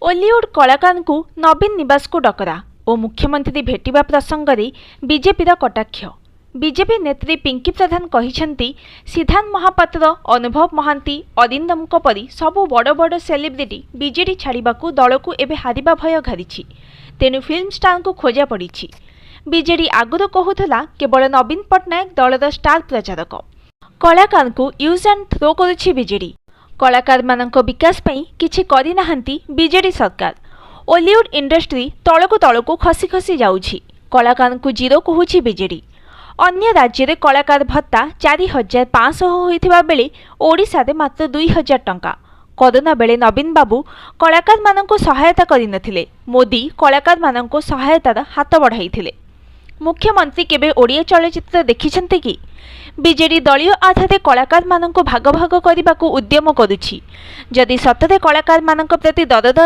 Ollywood कलाकार को नवीन निवास को डकरा और मुख्यमंत्री भेटिबा प्रसंग में बीजेपीर कटाक्ष। बीजेपी नेत्री पिंकी प्रधान कहिसेंती सिद्धांत महापात्र, अनुभव महांती, अरिंदम परी सबु बड़ बड़ सेलिब्रिटी बीजेडी छाड़ाकू दल को एवं हारिबा भय घारी तेणु फिल्म स्टार को खोजा पड़ी। बीजेडी आगुरी कहूला केवल नवीन पट्टनायक दलर स्टार प्रचारक। कलाकार को यूज एंड थ्रो करुछि बीजेडी। कलाकार मानक विकास पई किछि करि नाहंती बीजेडी सरकार। ओलीवुड इंडस्ट्री तलकू तलकू खसी खसी जाउछि। कलाकार को जीरो कहूछि बीजेडी। अन्य राज्य रे कलाकार भत्ता 4500 होइथिबा बेले ओडिशा रे मात्र 2000 टंका। कोरोना बेले नवीन बाबू कलाकार मानक सहायता करिनथिले। मोदी कलाकार मानक सहायतार हाथ बढ़ाइथिले। मुख्यमंत्री केबे ओडिया चलचित्र देखिछन्ते कि? बीजेडी दलीय आधारे कलाकार मानक भाग भाग करने को उद्यम करुछि। जदि सतरे कलाकार मानक प्रति दरद